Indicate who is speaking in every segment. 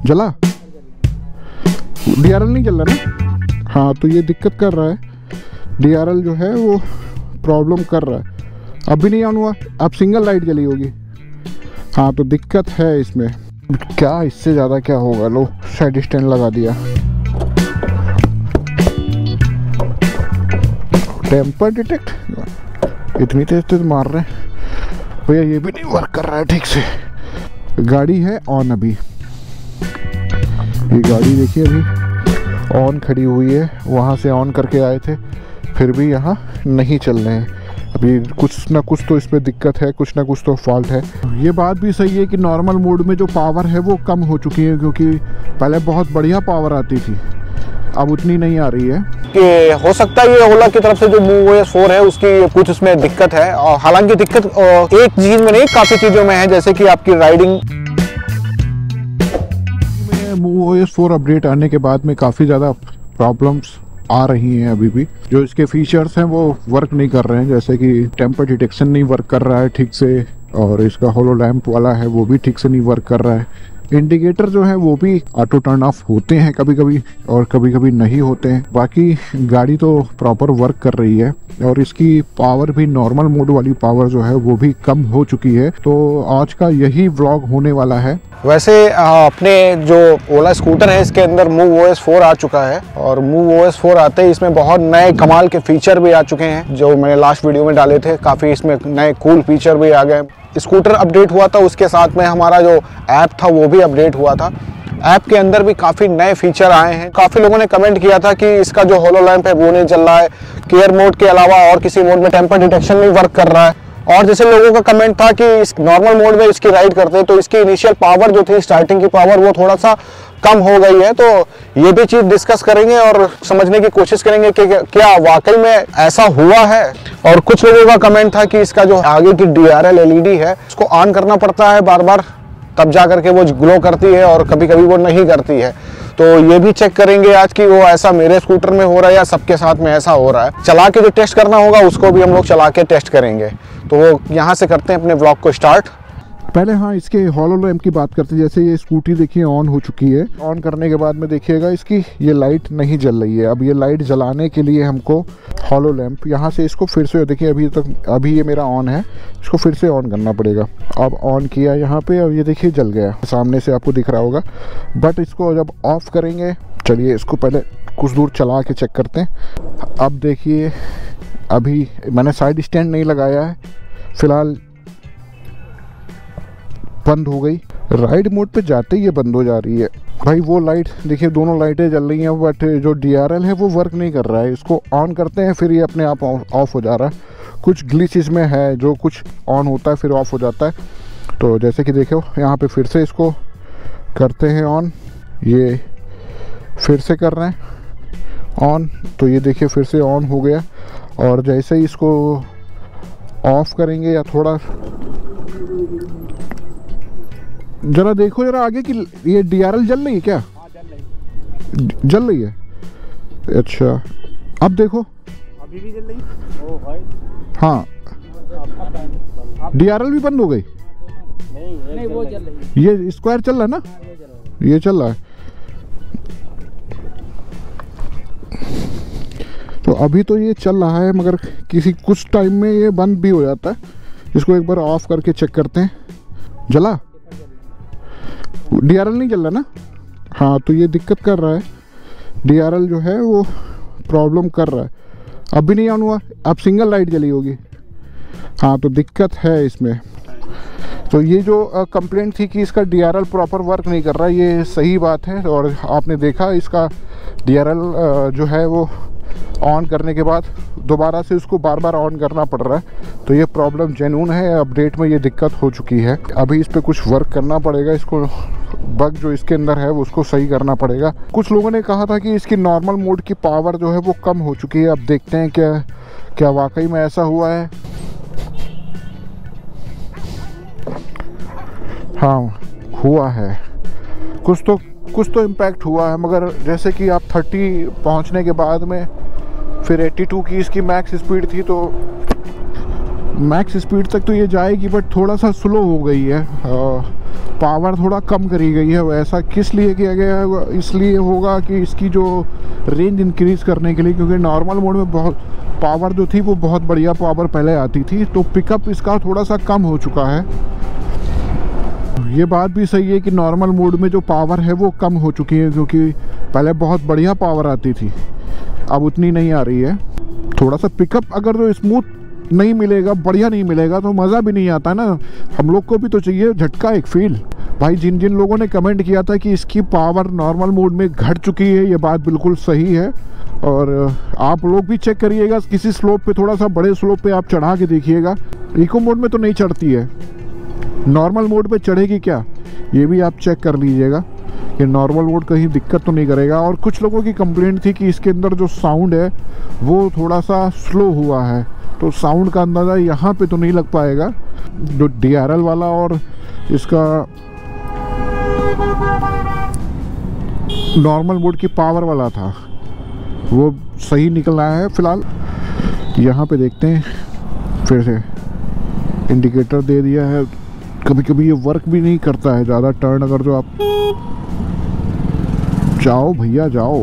Speaker 1: जला DRL नहीं चल रहा ना। हाँ तो ये दिक्कत कर रहा है, DRL जो है वो प्रॉब्लम कर रहा है। अभी नहीं ऑन हुआ, अब सिंगल लाइट जली होगी। हाँ तो दिक्कत है इसमें। क्या इससे ज़्यादा क्या होगा। लो साइड स्टैंड लगा दिया। टेम्पर डिटेक्ट इतनी तेज तेज मार रहे हैं भैया, ये भी नहीं वर्क कर रहा है ठीक से। गाड़ी है ऑन अभी, ये गाड़ी देखिए अभी ऑन खड़ी हुई है। वहाँ से ऑन करके आए थे, फिर भी यहाँ नहीं चल रहे हैं। अभी कुछ ना कुछ तो इसमें दिक्कत है, कुछ ना कुछ तो फॉल्ट है। ये बात भी सही है कि नॉर्मल मोड में जो पावर है वो कम हो चुकी है, क्योंकि पहले बहुत बढ़िया पावर आती थी, अब उतनी नहीं आ रही है।
Speaker 2: कि हो सकता है ये ओला की तरफ से जो MovOS 4 है उसकी कुछ उसमें दिक्कत है। और हालांकि दिक्कत एक चीज में नहीं, काफी चीजों में है, जैसे कि आपकी राइडिंग
Speaker 1: में MovOS 4 अपडेट आने के बाद में काफ़ी ज़्यादा प्रॉब्लम्स आ रही हैं। अभी भी जो इसके फीचर्स हैं वो वर्क नहीं कर रहे हैं, जैसे कि टेम्पर डिटेक्शन नहीं वर्क कर रहा है ठीक से, और इसका होलो लैंप वाला है वो भी ठीक से नहीं वर्क कर रहा है। इंडिकेटर जो है वो भी ऑटो टर्न ऑफ होते हैं कभी कभी, और कभी कभी नहीं होते हैं। बाकी गाड़ी तो प्रॉपर वर्क कर रही है, और इसकी पावर भी नॉर्मल मोड वाली पावर जो है वो भी कम हो चुकी है। तो आज का यही व्लॉग होने वाला है।
Speaker 2: वैसे अपने जो ओला स्कूटर है इसके अंदर MovOS 4 आ चुका है, और MovOS 4 आते ही इसमें बहुत नए कमाल के फीचर भी आ चुके हैं जो मैंने लास्ट वीडियो में डाले थे। काफ़ी इसमें नए कूल फीचर भी आ गए। स्कूटर अपडेट हुआ था, उसके साथ में हमारा जो ऐप था वो भी अपडेट हुआ था। ऐप के अंदर भी काफ़ी नए फीचर आए हैं। काफ़ी लोगों ने कमेंट किया था कि इसका जो होलो लैंप है वो नहीं चल रहा है, गियर मोड के अलावा और किसी मोड में टेम्पर डिटेक्शन नहीं वर्क कर रहा है। और जैसे लोगों का कमेंट था कि इस नॉर्मल मोड में इसकी राइड करते हैं तो इसकी इनिशियल पावर जो थी, स्टार्टिंग की पावर, वो थोड़ा सा कम हो गई है। तो ये भी चीज़ डिस्कस करेंगे और समझने की कोशिश करेंगे कि क्या वाकई में ऐसा हुआ है। और कुछ लोगों का कमेंट था कि इसका जो आगे की DRL LED है उसको ऑन करना पड़ता है बार बार, तब जा करके वो ग्लो करती है, और कभी कभी वो नहीं करती है। तो ये भी चेक करेंगे आज कि वो ऐसा मेरे स्कूटर में हो रहा है या सबके साथ में ऐसा हो रहा है। चला के जो टेस्ट करना होगा उसको भी हम लोग चला के टेस्ट करेंगे। तो यहाँ से करते हैं अपने ब्लॉग को स्टार्ट।
Speaker 1: पहले हाँ इसके होलो लैंप की बात करते हैं। जैसे ये स्कूटी देखिए ऑन हो चुकी है, ऑन करने के बाद में देखिएगा इसकी ये लाइट नहीं जल रही है। अब ये लाइट जलाने के लिए हमको होलो लैंप यहाँ से इसको फिर से, देखिए अभी ये मेरा ऑन है, इसको फिर से ऑन करना पड़ेगा। अब ऑन किया यहाँ पे, अब ये देखिए जल गया, सामने से आपको दिख रहा होगा। बट इसको जब ऑफ करेंगे, चलिए इसको पहले कुछ दूर चला के चेक करते हैं। अब देखिए अभी मैंने साइड स्टैंड नहीं लगाया है, फिलहाल बंद हो गई। राइड मोड पे जाते ही ये बंद हो जा रही है भाई। वो लाइट देखिए, दोनों लाइटें जल रही हैं, बट जो DRL है वो वर्क नहीं कर रहा है। इसको ऑन करते हैं फिर ये अपने आप ऑफ हो जा रहा है। कुछ ग्लिच इसमें है, जो कुछ ऑन होता है फिर ऑफ हो जाता है। तो जैसे कि देखो यहाँ पे फिर से इसको करते हैं ऑन, ये फिर से कर रहे हैं ऑन, तो ये देखिए फिर से ऑन हो गया। और जैसे ही इसको ऑफ करेंगे, या थोड़ा जरा देखो जरा आगे कि ये DRL जल रही है क्या? जल रही है। अच्छा अब देखो,
Speaker 3: अभी भी जल रही है। ओ भाई
Speaker 1: हाँ DRL भी बंद हो गई।
Speaker 3: नहीं वो जल रही है।
Speaker 1: ये स्क्वायर चल रहा है ना, ये चल रहा है। तो अभी तो ये चल रहा है, मगर किसी कुछ टाइम में ये बंद भी हो जाता है। इसको एक बार ऑफ करके चेक करते हैं। जला DRL नहीं चल रहा ना। हाँ तो ये दिक्कत कर रहा है, DRL जो है वो प्रॉब्लम कर रहा है। अभी नहीं ऑन हुआ, अब सिंगल लाइट जली होगी। हाँ तो दिक्कत है इसमें। तो ये जो कंप्लेंट थी कि इसका DRL प्रॉपर वर्क नहीं कर रहा, ये सही बात है। और आपने देखा इसका DRL जो है वो ऑन करने के बाद दोबारा से उसको बार बार ऑन करना पड़ रहा है। तो ये प्रॉब्लम जेन्युइन है, अपडेट में ये दिक्कत हो चुकी है। अभी इस पर कुछ वर्क करना पड़ेगा, इसको बग जो इसके अंदर है वो उसको सही करना पड़ेगा। कुछ लोगों ने कहा था कि इसकी नॉर्मल मोड की पावर जो है वो कम हो चुकी है। अब देखते हैं क्या वाकई में ऐसा हुआ है। हाँ हुआ है, कुछ तो इम्पैक्ट हुआ है। मगर जैसे कि आप 30 पहुंचने के बाद में फिर 82 की इसकी मैक्स स्पीड थी, तो मैक्स स्पीड तक तो ये जाएगी, बट थोड़ा सा स्लो हो गई है। पावर थोड़ा कम करी गई है। ऐसा किस लिए किया गया है? इसलिए होगा कि इसकी जो रेंज इंक्रीज़ करने के लिए, क्योंकि नॉर्मल मोड में बहुत पावर जो थी वो बहुत बढ़िया पावर पहले आती थी, तो पिकअप इसका थोड़ा सा कम हो चुका है। ये बात भी सही है कि नॉर्मल मोड में जो पावर है वो कम हो चुकी है, क्योंकि पहले बहुत बढ़िया पावर आती थी, अब उतनी नहीं आ रही है। थोड़ा सा पिकअप अगर तो स्मूथ नहीं मिलेगा, बढ़िया नहीं मिलेगा, तो मज़ा भी नहीं आता ना। हम लोग को भी तो चाहिए झटका, एक फील। भाई जिन जिन लोगों ने कमेंट किया था कि इसकी पावर नॉर्मल मोड में घट चुकी है, ये बात बिल्कुल सही है। और आप लोग भी चेक करिएगा, किसी स्लोप पे, थोड़ा सा बड़े स्लोप पे आप चढ़ा के देखिएगा। इको मोड में तो नहीं चढ़ती है, नॉर्मल मोड पे चढ़ेगी क्या, ये भी आप चेक कर लीजिएगा कि नॉर्मल मोड कहीं दिक्कत तो नहीं करेगा। और कुछ लोगों की कंप्लेंट थी कि इसके अंदर जो साउंड है वो थोड़ा सा स्लो हुआ है, तो साउंड का अंदाज़ा यहाँ पे तो नहीं लग पाएगा। जो DRL वाला और इसका नॉर्मल मोड की पावर वाला था वो सही निकल आया है। फ़िलहाल यहाँ पे देखते हैं, फिर से इंडिकेटर दे दिया है। कभी कभी ये वर्क भी नहीं करता है ज़्यादा टर्न, अगर जो आप जाओ भैया जाओ,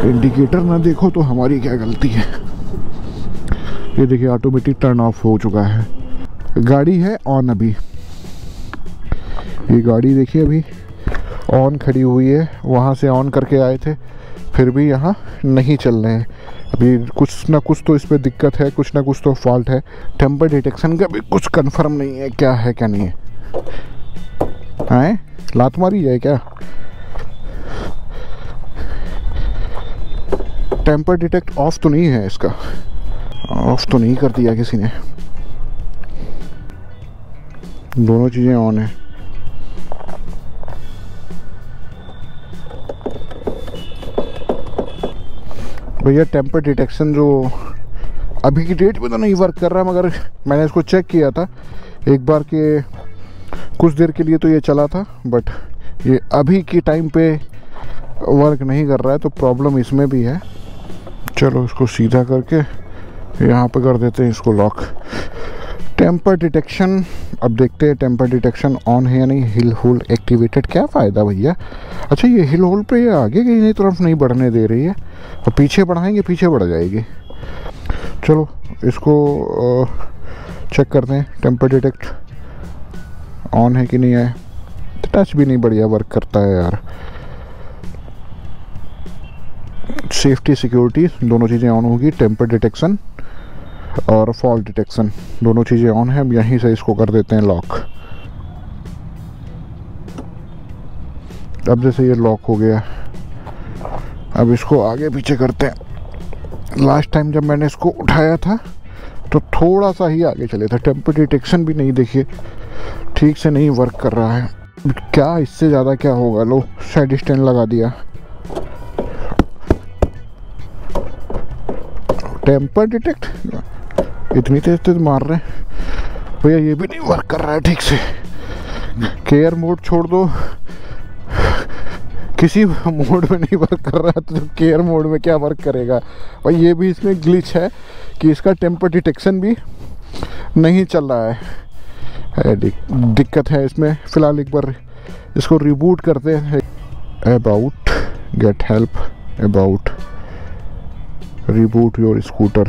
Speaker 1: इंडिकेटर ना देखो तो हमारी क्या गलती है। ये देखिए ऑटोमेटिक टर्न ऑफ हो चुका है। गाड़ी है ऑन अभी, ये गाड़ी देखिए अभी ऑन खड़ी हुई है, वहाँ से ऑन करके आए थे, फिर भी यहाँ नहीं चल रहे हैं। अभी कुछ ना कुछ तो इस पर दिक्कत है, कुछ ना कुछ तो फॉल्ट है। टेम्पर डिटेक्शन का भी कुछ कंफर्म नहीं है क्या है क्या नहीं है। आए लात मारी जाए क्या? टेम्पर डिटेक्ट ऑफ तो नहीं है, इसका ऑफ तो नहीं कर दिया किसी ने। दोनों चीज़ें ऑन है। भैया टेम्पर डिटेक्शन जो अभी की डेट में तो नहीं वर्क कर रहा, मगर मैंने इसको चेक किया था एक बार के कुछ देर के लिए तो ये चला था, बट ये अभी की टाइम पे वर्क नहीं कर रहा है, तो प्रॉब्लम इसमें भी है। चलो इसको सीधा करके यहाँ पे कर देते हैं इसको लॉक। टेम्पर डिटेक्शन अब देखते हैं टेम्पर डिटेक्शन ऑन है या नहीं। हिल होल्ड एक्टिवेटेड, क्या फ़ायदा भैया? अच्छा ये हिल होल्ड पे ये आगे की तरफ नहीं बढ़ने दे रही है, और पीछे बढ़ाएंगे पीछे बढ़ जाएगी। चलो इसको चेक करते हैं टेम्पर डिटेक्ट ऑन है कि नहीं है। टच भी नहीं बढ़िया वर्क करता है यार। सेफ्टी सिक्योरिटी दोनों चीज़ें ऑन होगी, टेम्पर डिटेक्शन और फॉल्ट डिटेक्शन दोनों चीज़ें ऑन है। अब यहीं से इसको कर देते हैं लॉक। अब जैसे ये लॉक हो गया, अब इसको आगे पीछे करते हैं। लास्ट टाइम जब मैंने इसको उठाया था तो थोड़ा सा ही आगे चले थे। टेम्पर डिटेक्शन भी नहीं, देखिए ठीक से नहीं वर्क कर रहा है। क्या इससे ज़्यादा क्या होगा? लो साइड स्टैंड लगा दिया। टेम्पर डिटेक्ट इतनी तेज तेज मार रहे हैं भैया, ये भी नहीं वर्क कर रहा है ठीक से। केयर मोड छोड़ दो, किसी मोड में नहीं वर्क कर रहा है, तो केयर मोड में क्या वर्क करेगा भाई? ये भी इसमें ग्लिच है कि इसका टेम्पर डिटेक्शन भी नहीं चल रहा है। दिक्कत है इसमें। फ़िलहाल एक बार इसको रिबूट करते हैं। About get help about reboot your scooter.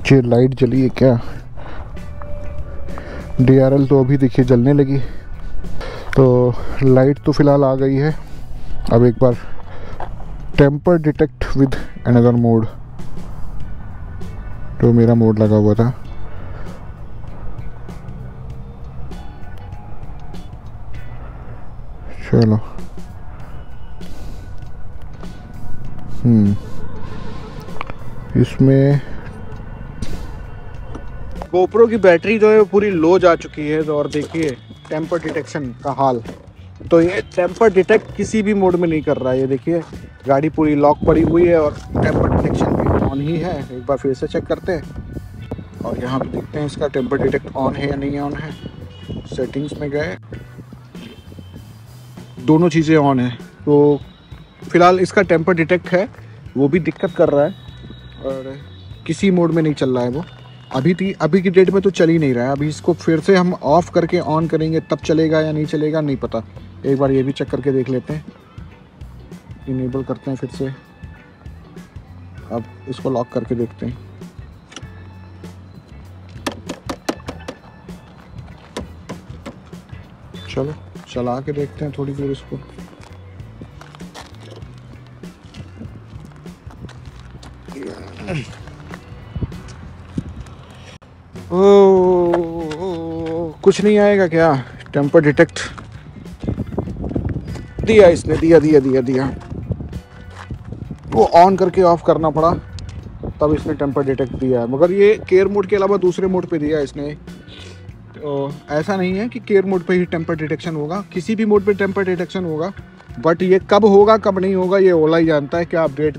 Speaker 1: ये लाइट जली है क्या? DRL तो अभी देखिए जलने लगी, तो लाइट तो फिलहाल आ गई है। अब एक बार temper detect with another mode, तो मेरा मोड लगा हुआ था। चलो इसमें
Speaker 2: GoPro की बैटरी जो है वो पूरी लो जा चुकी है। और देखिए टेम्पर डिटेक्शन का हाल, तो ये टेम्पर डिटेक्ट किसी भी मोड में नहीं कर रहा है। ये देखिए गाड़ी पूरी लॉक पड़ी हुई है और टेम्पर डिटेक्शन भी ऑन ही है। एक बार फिर से चेक करते हैं और यहाँ पे देखते हैं इसका टेम्पर डिटेक्ट ऑन है या नहीं ऑन है। सेटिंग्स में गए, दोनों चीज़ें ऑन है। तो फिलहाल इसका टेम्पर डिटेक्ट है वो भी दिक्कत कर रहा है और किसी मोड में नहीं चल रहा है वो।
Speaker 1: अभी की डेट में तो चल ही नहीं रहा है। अभी इसको फिर से हम ऑफ करके ऑन करेंगे तब चलेगा या नहीं चलेगा नहीं पता। एक बार ये भी चेक करके देख लेते हैं। इनेबल करते हैं फिर से। अब इसको लॉक करके देखते हैं। चलो चला के देखते हैं थोड़ी देर इसको। कुछ नहीं आएगा क्या? टेम्पर डिटेक्ट दिया इसने, दिया। वो ऑन करके ऑफ करना पड़ा तब इसने टेम्पर डिटेक्ट दिया है, मगर ये केयर मोड के अलावा दूसरे मोड पे दिया इसने। तो ऐसा नहीं है कि केयर मोड पे ही टेम्पर डिटेक्शन होगा, किसी भी मोड पे टेम्पर डिटेक्शन होगा, बट ये कब होगा कब नहीं होगा ये ओला ही जानता है। क्या अपडेट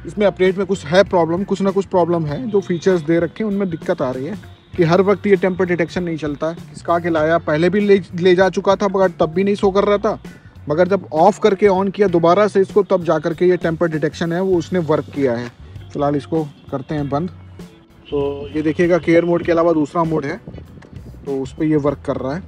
Speaker 1: इसमें अपडेट में कुछ है प्रॉब्लम, कुछ ना कुछ प्रॉब्लम है। जो फीचर्स दे रखे हैं उनमें दिक्कत आ रही है कि हर वक्त ये टेम्पर डिटेक्शन नहीं चलता है। इसका के लाया पहले भी ले जा चुका था मगर तब भी नहीं शो कर रहा था, मगर जब ऑफ़ करके ऑन किया दोबारा से इसको तब जा करके ये टेम्पर डिटेक्शन है वो उसने वर्क किया है। फ़िलहाल इसको करते हैं बंद। तो ये देखिएगा केयर मोड के अलावा दूसरा मोड है तो उस पर ये वर्क कर रहा है।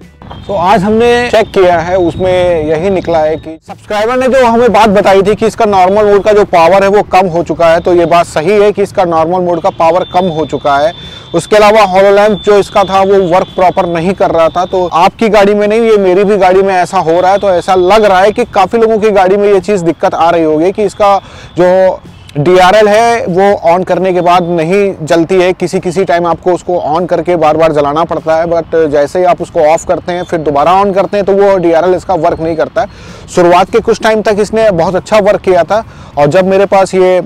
Speaker 2: तो आज हमने चेक किया है, उसमें यही निकला है कि सब्सक्राइबर ने जो हमें बात बताई थी कि इसका नॉर्मल मोड का जो पावर है वो कम हो चुका है, तो ये बात सही है कि इसका नॉर्मल मोड का पावर कम हो चुका है। उसके अलावा हॉलोलैंप जो इसका था वो वर्क प्रॉपर नहीं कर रहा था। तो आपकी गाड़ी में नहीं, ये मेरी भी गाड़ी में ऐसा हो रहा है। तो ऐसा लग रहा है कि काफ़ी लोगों की गाड़ी में ये चीज़ दिक्कत आ रही होगी कि इसका जो DRL है वो ऑन करने के बाद नहीं जलती है। किसी टाइम आपको उसको ऑन करके बार बार जलाना पड़ता है, बट जैसे ही आप उसको ऑफ करते हैं फिर दोबारा ऑन करते हैं तो वो DRL इसका वर्क नहीं करता है। शुरुआत के कुछ टाइम तक इसने बहुत अच्छा वर्क किया था, और जब मेरे पास ये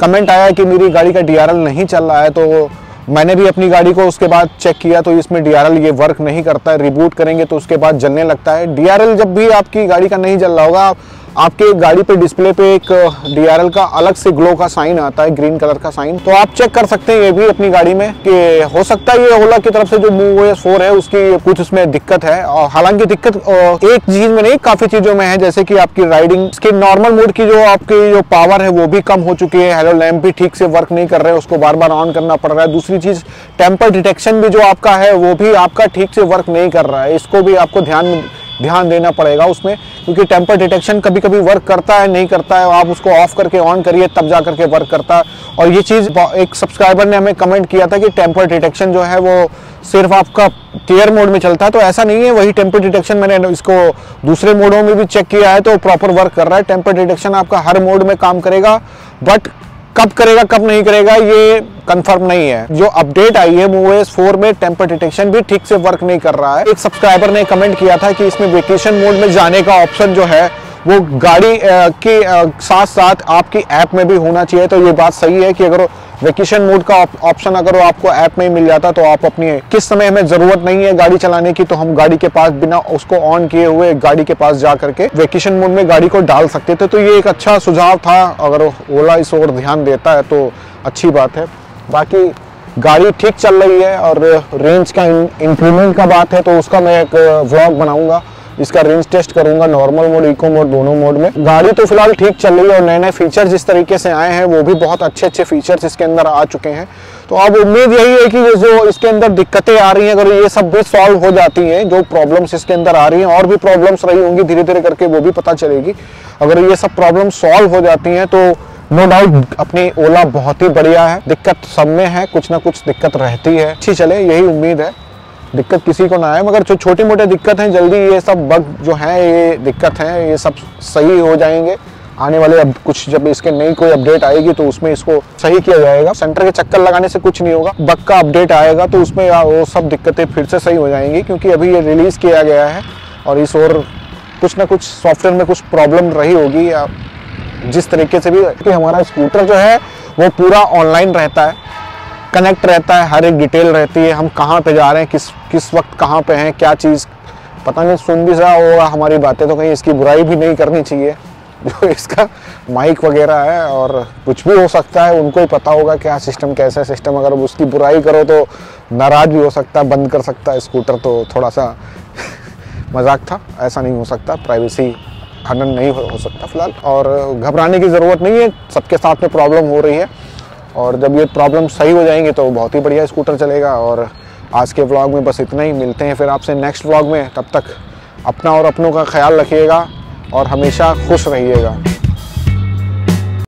Speaker 2: कमेंट आया कि मेरी गाड़ी का DRL नहीं चल रहा है तो मैंने भी अपनी गाड़ी को उसके बाद चेक किया तो इसमें DRL ये वर्क नहीं करता है। रिबूट करेंगे तो उसके बाद जलने लगता है। DRL जब भी आपकी गाड़ी का नहीं जल रहा होगा, आपके गाड़ी पे डिस्प्ले पे एक DRL का अलग से ग्लो का साइन आता है, ग्रीन कलर का साइन। तो आप चेक कर सकते हैं ये भी अपनी गाड़ी में कि हो सकता है ये ओला की तरफ से जो MoveOS 4 है उसकी कुछ उसमें दिक्कत है। और हालांकि दिक्कत एक चीज में नहीं, काफी चीजों में है, जैसे कि आपकी राइडिंग की नॉर्मल मोड की जो आपकी जो पावर है वो भी कम हो चुकी है। हेलो लैंप भी ठीक से वर्क नहीं कर रहे हैं, उसको बार बार ऑन करना पड़ रहा है। दूसरी चीज टेम्पर डिटेक्शन भी जो आपका है वो भी आपका ठीक से वर्क नहीं कर रहा है। इसको भी आपको ध्यान देना पड़ेगा उसमें, क्योंकि टेम्पर डिटेक्शन कभी कभी वर्क करता है नहीं करता है। आप उसको ऑफ करके ऑन करिए तब जा करके वर्क करता है। और ये चीज़ एक सब्सक्राइबर ने हमें कमेंट किया था कि टेम्पर डिटेक्शन जो है वो सिर्फ आपका केयर मोड में चलता है, तो ऐसा नहीं है। वही टेम्पर डिटेक्शन मैंने इसको दूसरे मोडों में भी चेक किया है तो प्रॉपर वर्क कर रहा है। टेम्पर डिटेक्शन आपका हर मोड में काम करेगा, बट कब करेगा कब नहीं करेगा ये कंफर्म नहीं है। जो अपडेट आई है MoveOS 4 में टेम्पर डिटेक्शन भी ठीक से वर्क नहीं कर रहा है। एक सब्सक्राइबर ने कमेंट किया था कि इसमें वेकेशन मोड में जाने का ऑप्शन जो है वो गाड़ी के साथ साथ आपकी ऐप में भी होना चाहिए। तो ये बात सही है कि अगर वेकेशन मोड का ऑप्शन अगर आपको ऐप में मिल जाता तो आप अपनी किस समय हमें ज़रूरत नहीं है गाड़ी चलाने की तो हम गाड़ी के पास बिना उसको ऑन किए हुए गाड़ी के पास जा करके वेकेशन मोड में गाड़ी को डाल सकते थे। तो ये एक अच्छा सुझाव था, अगर ओला इस ओर ध्यान देता है तो अच्छी बात है। बाकी गाड़ी ठीक चल रही है, और रेंज का इंप्रूवमेंट का बात है तो उसका मैं एक व्लॉग बनाऊंगा, इसका रेंज टेस्ट करूंगा नॉर्मल मोड इको मोड दोनों मोड में। गाड़ी तो फिलहाल ठीक चल रही है और नए नए फीचर जिस तरीके से आए हैं वो भी बहुत अच्छे फीचर्स इसके अंदर आ चुके हैं। तो अब उम्मीद यही है कि जो इसके अंदर दिक्कतें आ रही हैं अगर ये सब भी सॉल्व हो जाती हैं, जो प्रॉब्लम्स इसके अंदर आ रही हैं और भी प्रॉब्लम्स रही होंगी धीरे धीरे करके वो भी पता चलेगी। अगर ये सब प्रॉब्लम सॉल्व हो जाती हैं तो नो डाउट अपनी ओला बहुत ही बढ़िया है। दिक्कत सब में है, कुछ ना कुछ दिक्कत रहती है, अच्छी चले यही उम्मीद है, दिक्कत किसी को ना आए। मगर जो छोटी मोटे दिक्कत हैं जल्दी ये सब बग जो है ये दिक्कत है ये सब सही हो जाएंगे आने वाले। अब कुछ जब इसके नई कोई अपडेट आएगी तो उसमें इसको सही किया जाएगा। सेंटर के चक्कर लगाने से कुछ नहीं होगा, बग का अपडेट आएगा तो उसमें वो सब दिक्कतें फिर से सही हो जाएंगी, क्योंकि अभी ये रिलीज़ किया गया है और इस और कुछ ना कुछ सॉफ्टवेयर में कुछ प्रॉब्लम रही होगी या जिस तरीके से भी कि हमारा स्कूटर जो है वो पूरा ऑनलाइन रहता है, कनेक्ट रहता है, हर एक डिटेल रहती है, हम कहाँ पे जा रहे हैं, किस वक्त कहाँ पे हैं, क्या चीज़ पता नहीं सुन भी रहा होगा हमारी बातें तो कहीं इसकी बुराई भी नहीं करनी चाहिए। जो इसका माइक वगैरह है और कुछ भी हो सकता है, उनको ही पता होगा क्या सिस्टम कैसा सिस्टम, अगर उसकी बुराई करो तो नाराज़ भी हो सकता है, बंद कर सकता है स्कूटर। तो थोड़ा सा मजाक था, ऐसा नहीं हो सकता, प्राइवेसी हनन नहीं हो सकता फिलहाल, और घबराने की ज़रूरत नहीं है, सबके साथ में प्रॉब्लम हो रही है। और जब ये प्रॉब्लम सही हो जाएंगे तो बहुत ही बढ़िया स्कूटर चलेगा। और आज के व्लॉग में बस इतना ही, मिलते हैं फिर आपसे नेक्स्ट व्लॉग में। तब तक अपना और अपनों का ख्याल रखिएगा और हमेशा खुश रहिएगा।